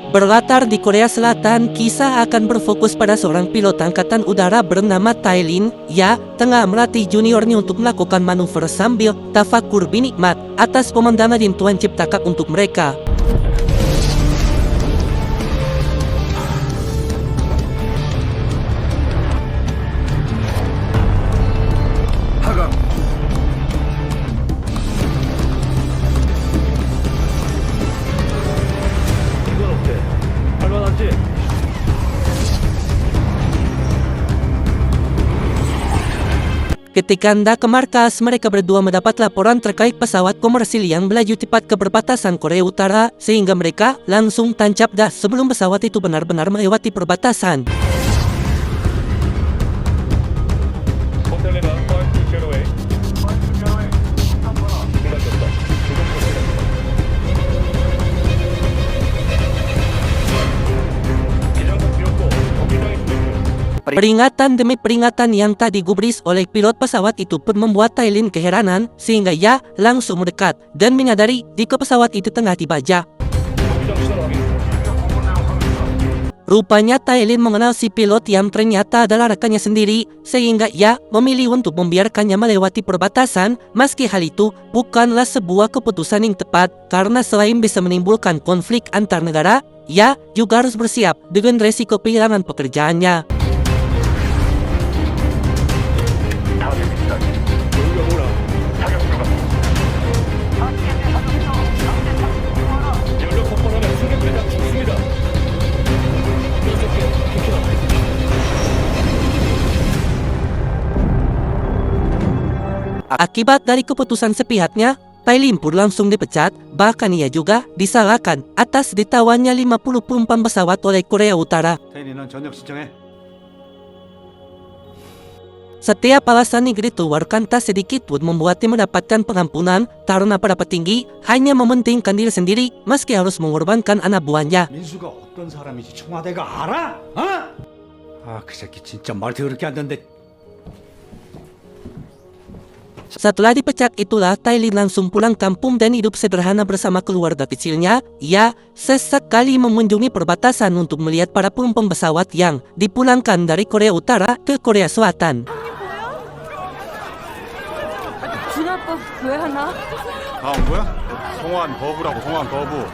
Berlatar di Korea Selatan, kisah akan berfokus pada seorang pilot angkatan udara bernama Tae Lin. Ia tengah melatih juniornya untuk melakukan manuver sambil tafakur binikmat atas pemandangan yang Tuhan ciptakan untuk mereka. Ketika hendak ke markas, mereka berdua mendapat laporan terkait pesawat komersil yang melaju cepat ke perbatasan Korea Utara, sehingga mereka langsung tancap gas sebelum pesawat itu benar-benar melewati perbatasan. Peringatan demi peringatan yang tak digubris oleh pilot pesawat itu pun membuat Tae Lin keheranan, sehingga ia langsung mendekat dan menyadari jika pesawat itu tengah dibajak. Rupanya Tae Lin mengenal si pilot yang ternyata adalah rekannya sendiri, sehingga ia memilih untuk membiarkannya melewati perbatasan. Meski hal itu bukanlah sebuah keputusan yang tepat, karena selain bisa menimbulkan konflik antar negara, ia juga harus bersiap dengan resiko kehilangan pekerjaannya. Akibat dari keputusan sepihaknya, Tae Lin pun langsung dipecat, bahkan ia juga disalahkan atas ditawannya 50 penumpang pesawat oleh Korea Utara. Setiap alasan yang dikeluarkan tak sedikit pun membuatnya mendapatkan pengampunan, karena para petinggi hanya mementingkan diri sendiri meski harus mengorbankan anak buahnya. 민수가 어떤 사람인지 청와대가 알아? 어? 그 새끼 진짜 말 더럽게 안 듣는데. Setelah dipecat itulah Tae Lin langsung pulang kampung dan hidup sederhana bersama keluarga kecilnya. Ia sesekali mengunjungi perbatasan untuk melihat para penumpang pesawat yang dipulangkan dari Korea Utara ke Korea Selatan. 준아 아빠 왜 하나? 다 온 거야? 송환 거부라고, 송환 거부.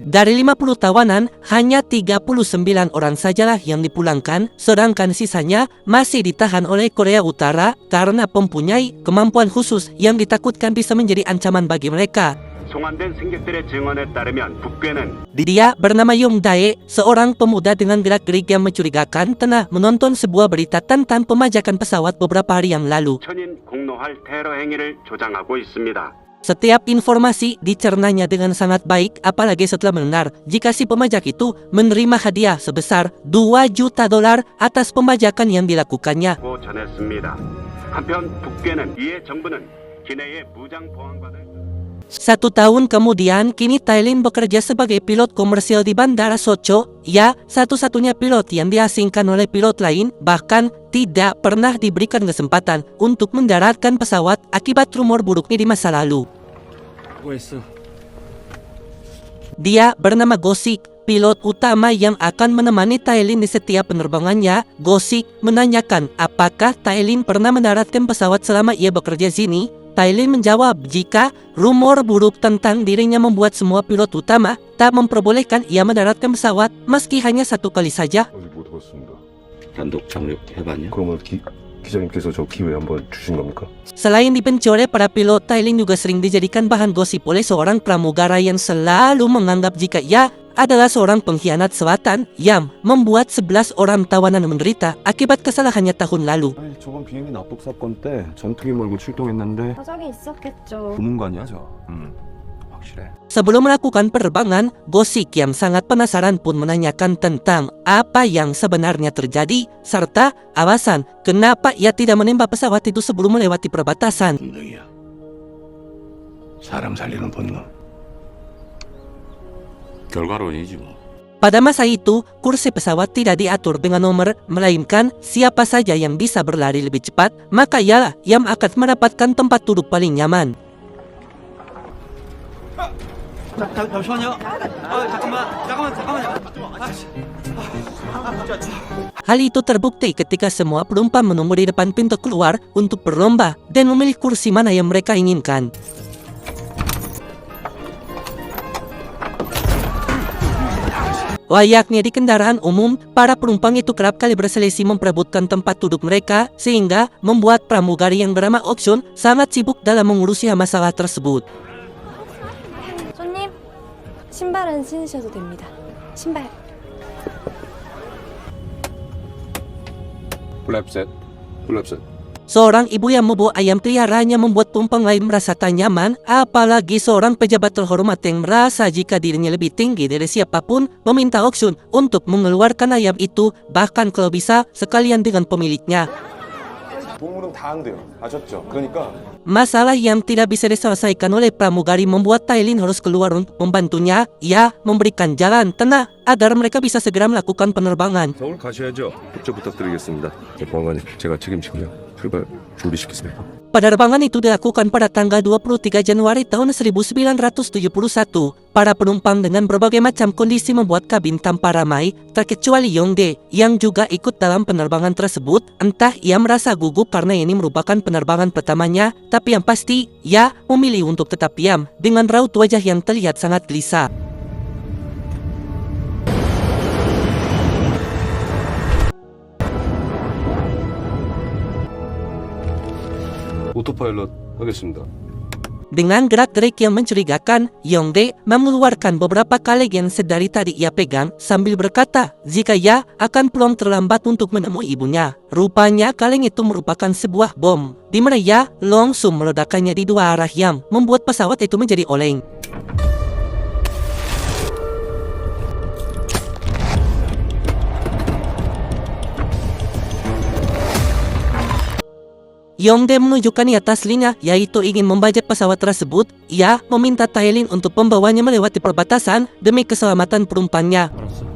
Dari 50 tawanan, hanya 39 orang sajalah yang dipulangkan, sedangkan sisanya masih ditahan oleh Korea Utara karena mempunyai kemampuan khusus yang ditakutkan bisa menjadi ancaman bagi mereka. 송환된 승객들의 증언에 따르면 북괴는 Dia bernama Yong Dae, seorang pemuda dengan gerak-gerik yang mencurigakan, tengah menonton sebuah berita tentang pemajakan pesawat beberapa hari yang lalu. 천인 공노할 테러 행위를 조장하고 있습니다. Setiap informasi dicernanya dengan sangat baik, apalagi setelah mendengar jika si pemajak itu menerima hadiah sebesar $2 juta atas pemajakan yang dilakukannya. 고 전했습니다. 한편 북괴는 이에 정부는 기내에 무장 보안관을 1 tahun kemudian, kini Tae Lin bekerja sebagai pilot komersil di Bandara Socho. Ia satu-satunya pilot yang diasingkan oleh pilot lain, bahkan tidak pernah diberikan kesempatan untuk mendaratkan pesawat akibat rumor buruknya di masa lalu. Dia bernama Gosik, pilot utama yang akan menemani Tae Lin di setiap penerbangannya. Gosik menanyakan apakah Tae Lin pernah mendaratkan pesawat selama ia bekerja sini. Tae Lin menjawab jika rumor buruk tentang dirinya membuat semua pilot utama tak memperbolehkan ia mendaratkan pesawat meski hanya 1 kali saja. 아직 못 해봤습니다. 단독 착륙해봤냐? 그러면 기자님께서 저 기회 한번 주신 겁니까? Selain dibenci oleh para pilot, Tae Lin juga sering dijadikan bahan gosip oleh seorang pramugara yang selalu menganggap jika ia adalah seorang pengkhianat selatan yang membuat 11 orang tawanan menderita akibat kesalahannya tahun lalu. 아니, 저번 비행기 납북 사건 때 전투기 몰고 출동했는데 사정이 있었겠죠. 고문관이야 저. 확실해. Sebelum melakukan penerbangan, Gosik yang sangat penasaran pun menanyakan tentang apa yang sebenarnya terjadi serta alasan kenapa ia tidak menembak pesawat itu sebelum melewati perbatasan. 본능이야. 사람 살리는 본능. 결과론이지 뭐. Pada masa itu, kursi pesawat tidak diatur dengan nomor, melainkan siapa saja yang bisa berlari lebih cepat, maka ialah yang akan mendapatkan tempat duduk paling nyaman. 잠시만요. 잠깐만요. Hal itu terbukti ketika semua penumpang menunggu di depan pintu keluar untuk berlomba dan memilih kursi mana yang mereka inginkan. Layaknya di kendaraan umum, para penumpang itu kerap kali berselisih memperebutkan tempat duduk mereka, sehingga membuat pramugari yang bernama Oksun sangat sibuk dalam mengurusi masalah tersebut. 손님, 신발은 신으셔도 됩니다. 신발. 블랩셋. Seorang ibu yang membawa ayam peliharaannya membuat penumpang lain merasa tak nyaman, apalagi seorang pejabat terhormat yang merasa jika dirinya lebih tinggi dari siapapun meminta Oksun untuk mengeluarkan ayam itu, bahkan kalau bisa sekalian dengan pemiliknya. 동물은 다 한대요. 아셨죠? 그러니까 Masalah yang tidak bisa diselesaikan oleh pramugari membuat Tailin harus keluar untuk membantunya. Ia memberikan jalan tengah agar mereka bisa segera melakukan penerbangan. 서울 가셔야죠. 협조 부탁드리겠습니다. 보안관님, 제가 책임지고요. 출발 준비시키세요. Penerbangan itu dilakukan pada tanggal 23 Januari tahun 1971. Para penumpang dengan berbagai macam kondisi membuat kabin tanpa ramai, terkecuali Yongdae yang juga ikut dalam penerbangan tersebut. Entah ia merasa gugup karena ini merupakan penerbangan pertamanya, tapi yang pasti ia memilih untuk tetap diam dengan raut wajah yang terlihat sangat gelisah. 오토파일럿 하겠습니다. Dengan gerak-gerik yang mencurigakan, Yongdae mengeluarkan beberapa kaleng yang sedari tadi ia pegang sambil berkata jika ia akan pulang terlambat untuk menemui ibunya. Rupanya kaleng itu merupakan sebuah bom, di mana ia langsung meledakkannya di dua arah yang membuat pesawat itu menjadi oleng. Yongdae menunjukkan niat aslinya, yaitu ingin membajak pesawat tersebut. Ia meminta Tailin untuk membawanya melewati perbatasan demi keselamatan penumpangnya. 알았어.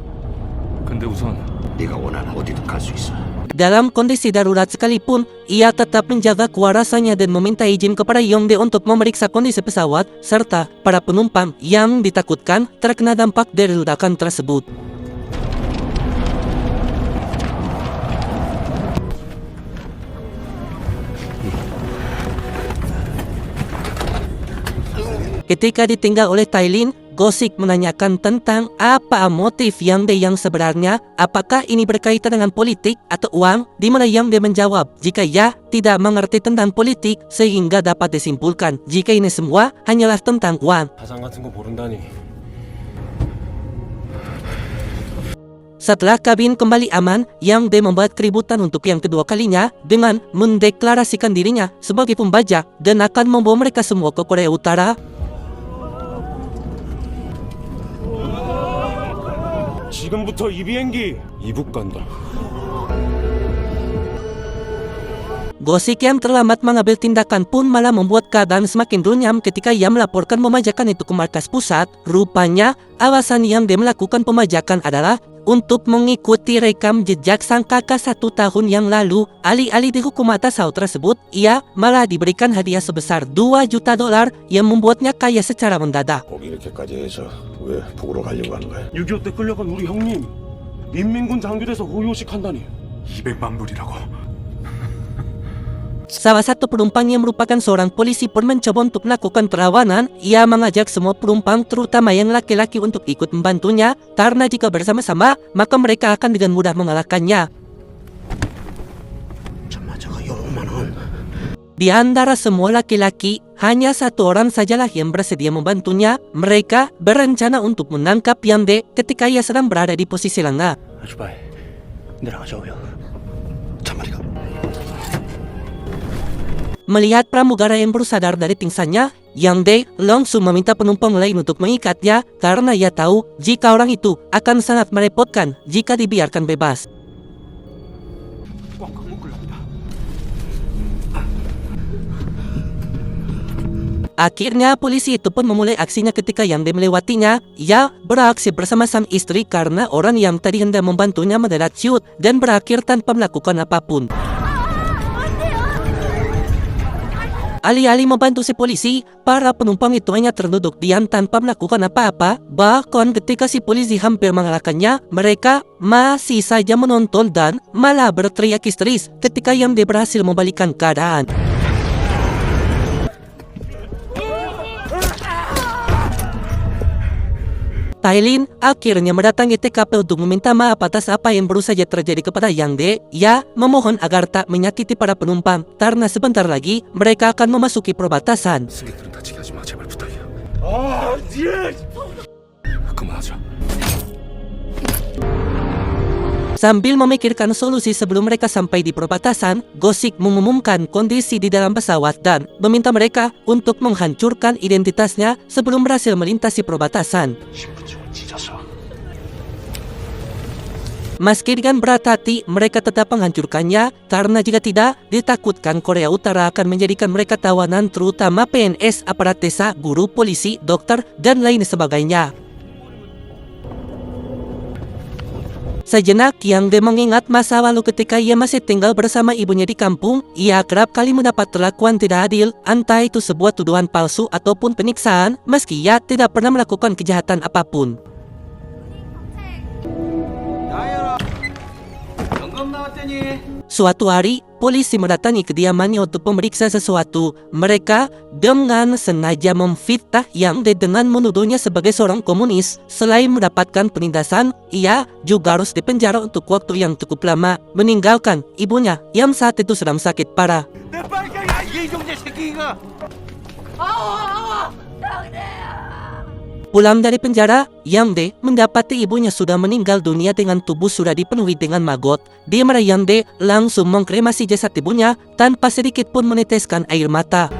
근데 우선 네가 원하는 어디든 갈 수 있어. Dalam kondisi darurat sekalipun, ia tetap menjaga kewarasannya dan meminta izin kepada Yongdae untuk memeriksa kondisi pesawat serta para penumpang yang ditakutkan terkena dampak dari ledakan tersebut. Ketika ditinggal oleh Tailin, Gosik menanyakan tentang apa motif Yongdae yang sebenarnya, apakah ini berkaitan dengan politik atau uang, di mana Yongdae menjawab jika ia tidak mengerti tentang politik sehingga dapat disimpulkan jika ini semua hanyalah tentang uang. 가상 같은 거 모른다니. Setelah kabin kembali aman, Yongdae membuat keributan untuk yang kedua kalinya dengan mendeklarasikan dirinya sebagai pembajak dan akan membawa mereka semua ke Korea Utara. 지금부터 이 비행기 이북 간다. Gosik yang terlambat mengambil tindakan pun malah membuat keadaan semakin runyam ketika ia melaporkan pemajakan itu ke markas pusat. Rupanya, alasan Yongdae melakukan pemajakan adalah untuk mengikuti rekam jejak sang kakak 1 tahun yang lalu. Alih-alih dihukum atas hal tersebut, ia malah diberikan hadiah sebesar $2 juta yang membuatnya kaya secara mendadak. 거기 이렇게까지 해서 왜 북으로 가려고 하는 거야? 6.25 때 끌려간 우리 형님 인민군 장교돼서 호요식 한다니. 200만 불이라고. Salah satu penumpang yang merupakan seorang polisi pun mencoba untuk melakukan perlawanan. Ia mengajak semua penumpang, terutama yang laki-laki, untuk ikut membantunya, karena jika bersama-sama, maka mereka akan dengan mudah mengalahkannya. Di antara semua laki-laki, hanya satu orang sajalah yang bersedia membantunya. Mereka berencana untuk menangkap Yongdae ketika ia sedang berada di posisi lengah. 아주바이, 내려가자고요. 참말이가. Melihat pramugara yang baru sadar dari pingsannya, Yongdae langsung meminta penumpang lain untuk mengikatnya karena ia tahu jika orang itu akan sangat merepotkan jika dibiarkan bebas. Akhirnya polisi itu pun memulai aksinya ketika Yongdae melewatinya. Ia beraksi bersama sang istri karena orang yang tadi hendak membantunya mendadak ciut dan berakhir tanpa melakukan apapun. Alih-alih membantu si polisi, para penumpang itu hanya terduduk diam tanpa melakukan apa-apa. Bahkan ketika si polisi hampir mengalahkannya, mereka masih saja menonton dan malah berteriak histeris ketika Yamde berhasil membalikkan keadaan. Tailin akhirnya mendatangi TKP untuk meminta maaf atas apa yang baru saja terjadi kepada Yangde. Ia memohon agar tak menyakiti para penumpang karena sebentar lagi mereka akan memasuki perbatasan. 승객들은 다치게 하지 마. 제발 부탁이야. 그만하자. Sambil memikirkan solusi sebelum mereka sampai di perbatasan, Gosik mengumumkan kondisi di dalam pesawat dan meminta mereka untuk menghancurkan identitasnya sebelum berhasil melintasi perbatasan. 신분증을 찢어서 Meski dengan berat hati, mereka tetap menghancurkannya karena jika tidak, ditakutkan Korea Utara akan menjadikan mereka tawanan, terutama PNS, aparat desa, guru, polisi, dokter, dan lain sebagainya. Sejenak Yangde mengingat masa lalu ketika ia masih tinggal bersama ibunya di kampung. Ia kerap kali mendapat perlakuan tidak adil, entah itu sebuah tuduhan palsu ataupun penyiksaan, meski ia tidak pernah melakukan kejahatan apapun. Suatu hari, polisi mendatangi kediamannya untuk memeriksa sesuatu. Mereka dengan sengaja memfitnah Yangde dengan menuduhnya sebagai seorang komunis. Selain mendapatkan penindasan, ia juga harus dipenjara untuk waktu yang cukup lama, meninggalkan ibunya yang saat itu sedang sakit parah. Pulang dari penjara, Yangde mendapati ibunya sudah meninggal dunia dengan tubuh sudah dipenuhi dengan maggot. Di mana Yangde langsung mengkremasi jasad ibunya tanpa sedikit pun meneteskan air mata.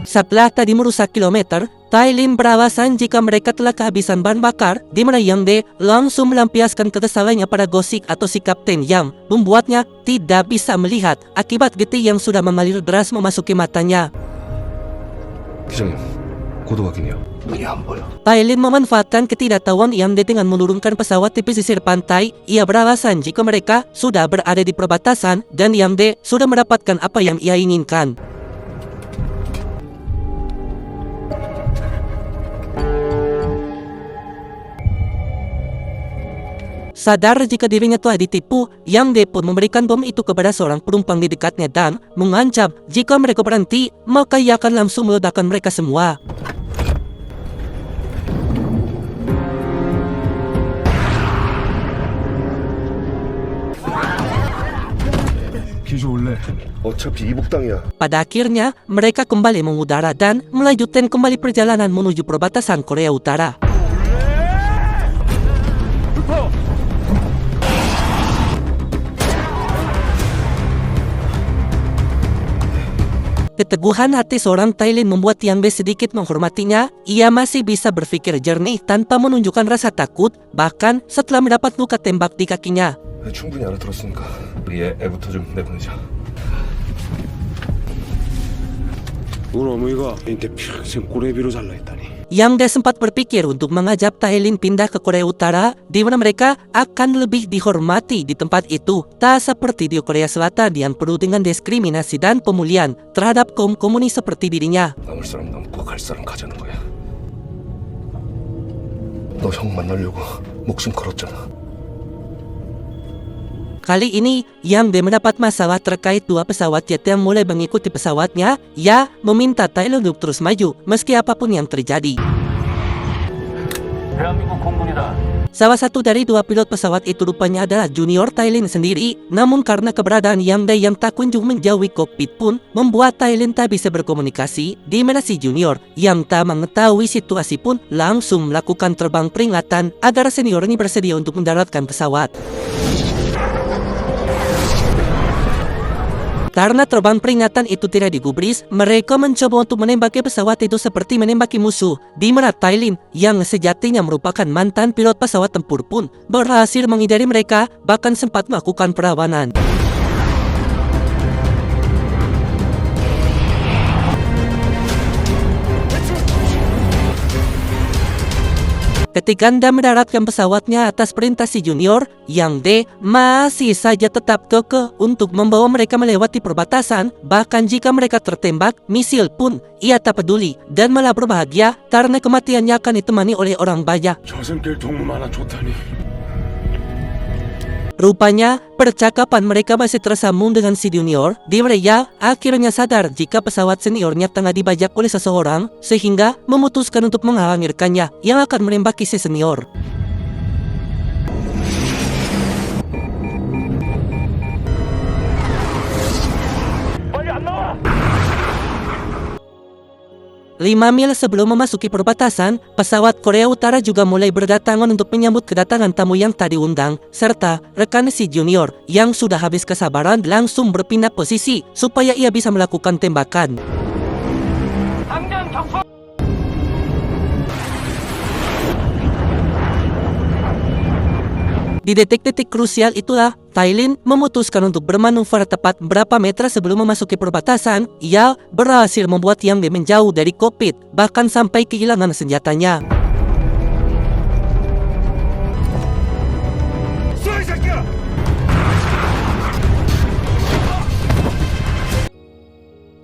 Setelah tadi merusak kilometer, Tailin beralasan jika mereka telah kehabisan bahan bakar, di mana Yangde langsung melampiaskan kekesalannya pada Gosik atau si kapten yang membuatnya tidak bisa melihat akibat getih yang sudah mengalir deras memasuki matanya. 기장님, 고도 확인이요. 눈이 안 보여. Tailin memanfaatkan ketidaktahuan Yangde dengan menurunkan pesawat di pesisir pantai. Ia beralasan jika mereka sudah berada di perbatasan dan Yangde sudah mendapatkan apa yang ia inginkan. Sadar jika dirinya telah ditipu, Yangde pun memberikan bom itu kepada seorang penumpang di dekatnya dan mengancam jika mereka berhenti, maka ia akan langsung meledakkan mereka semua. 기조 올래. 어차피 이복 땅이야. Pada akhirnya, mereka kembali mengudara dan melanjutkan kembali perjalanan menuju perbatasan Korea Utara. Keteguhan hati seorang Tailin membuat Yangde sedikit menghormatinya. Ia masih bisa berpikir jernih tanpa menunjukkan rasa takut, bahkan setelah mendapat luka tembak di kakinya. 충분히 알아들었으니까 우리 애부터 좀 내보내자. 우리 어머니가 인테 평생 꼬레비로 잘라있다니. Yangde sempat berpikir untuk mengajak Tailin pindah ke Korea Utara, di mana mereka akan lebih dihormati di tempat itu. Tak seperti di Korea Selatan yang penuh dengan diskriminasi dan pemulihan terhadap kaum komunis seperti dirinya. 남을 사람 남고 갈 사람 가자는 거야. 너 형 만나려고 목숨 걸었잖아. Kali ini, Yangde mendapat masalah terkait dua pesawat jet yang mulai mengikuti pesawatnya. Ia meminta Tailin untuk terus maju, meski apapun yang terjadi. Salah satu dari dua pilot pesawat itu rupanya adalah junior Tailin sendiri. Namun karena keberadaan Yangde yang tak kunjung menjauhi kokpit pun membuat Tailin tak bisa berkomunikasi, di mana si junior yang tak mengetahui situasi pun langsung melakukan terbang peringatan agar senior ini bersedia untuk mendaratkan pesawat. Karena terbang peringatan itu tidak digubris, mereka mencoba untuk menembaki pesawat itu seperti menembaki musuh. Di mana Tailin, yang sejatinya merupakan mantan pilot pesawat tempur pun, berhasil menghindari mereka, bahkan sempat melakukan perlawanan. Ketika Anda mendaratkan pesawatnya atas perintah si Junior, Yang D masih saja tetap kekeh untuk membawa mereka melewati perbatasan, bahkan jika mereka tertembak misil pun ia tak peduli dan malah berbahagia karena kematiannya akan ditemani oleh orang banyak. 저승길 동무 하나 좋다니. Rupanya, percakapan mereka masih tersambung dengan si Junior. Dia akhirnya sadar jika pesawat seniornya tengah dibajak oleh seseorang, sehingga memutuskan untuk menghalangi rekannya yang akan menembaki si senior. Lima mil sebelum memasuki perbatasan, pesawat Korea Utara juga mulai berdatangan untuk menyambut kedatangan tamu yang tak diundang, serta rekan si Junior yang sudah habis kesabaran langsung berpindah posisi supaya ia bisa melakukan tembakan. Di detik-detik krusial itulah, Tailin memutuskan untuk bermanuver tepat berapa meter sebelum memasuki perbatasan. Ia berhasil membuat Yang D menjauh dari kokpit, bahkan sampai kehilangan senjatanya.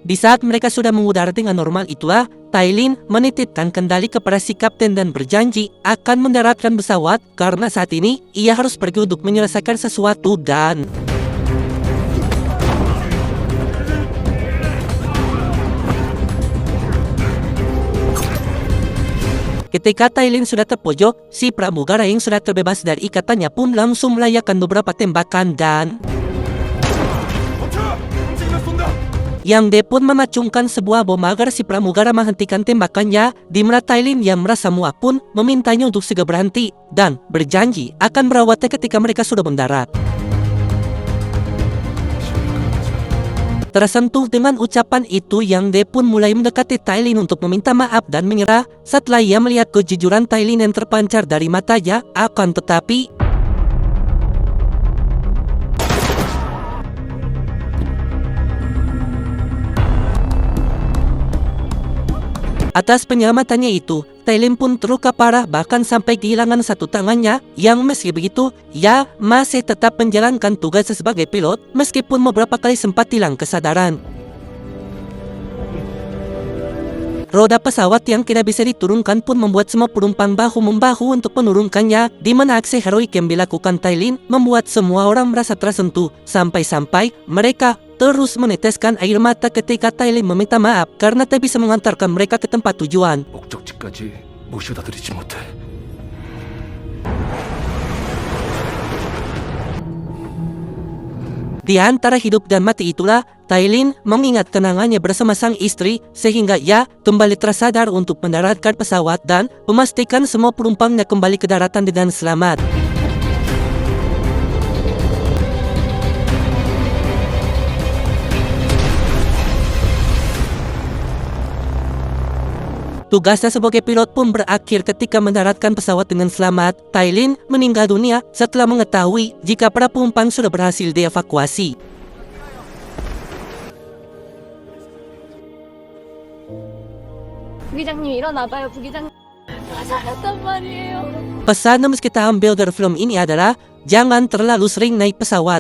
Di saat mereka sudah mengudara dengan normal itulah, Tailin menitipkan kendali kepada si kapten dan berjanji akan mendaratkan pesawat karena saat ini ia harus pergi untuk menyelesaikan sesuatu dan... Ketika Tailin sudah terpojok, si pramugara yang sudah terbebas dari ikatannya pun langsung melayakkan beberapa tembakan dan... Yang D pun memacungkan sebuah bom agar si pramugara menghentikan tembakannya, di mana Tailin yang merasa muak pun memintanya untuk segera berhenti dan berjanji akan merawatnya ketika mereka sudah mendarat. Tersentuh dengan ucapan itu, Yang D pun mulai mendekati Tailin untuk meminta maaf dan menyerah setelah ia melihat kejujuran Tailin yang terpancar dari matanya. Akan tetapi atas penyelamatannya itu, Tailin pun terluka parah bahkan sampai kehilangan satu tangannya, yang meski begitu, ia masih tetap menjalankan tugasnya sebagai pilot meskipun beberapa kali sempat hilang kesadaran. Roda pesawat yang tidak bisa diturunkan pun membuat semua penumpang bahu-membahu untuk menurunkannya, di mana aksi heroik yang dilakukan Tailin membuat semua orang merasa tersentuh, sampai-sampai mereka terus meneteskan air mata ketika Tailin meminta maaf karena tak bisa mengantarkan mereka ke tempat tujuan. 목적지까지 모셔다 드리지 못해. Di antara hidup dan mati itulah, Tailin mengingat kenangannya bersama sang istri sehingga ia kembali tersadar untuk mendaratkan pesawat dan memastikan semua penumpangnya kembali ke daratan dengan selamat. Tugasnya sebagai pilot pun berakhir ketika mendaratkan pesawat dengan selamat. Tailin meninggal dunia setelah mengetahui jika para penumpang sudah berhasil dievakuasi. 부기장님 일어나봐요. 부기장님 다 살았단 말이에요. Pesan yang mesti kita ambil dari film ini adalah jangan terlalu sering naik pesawat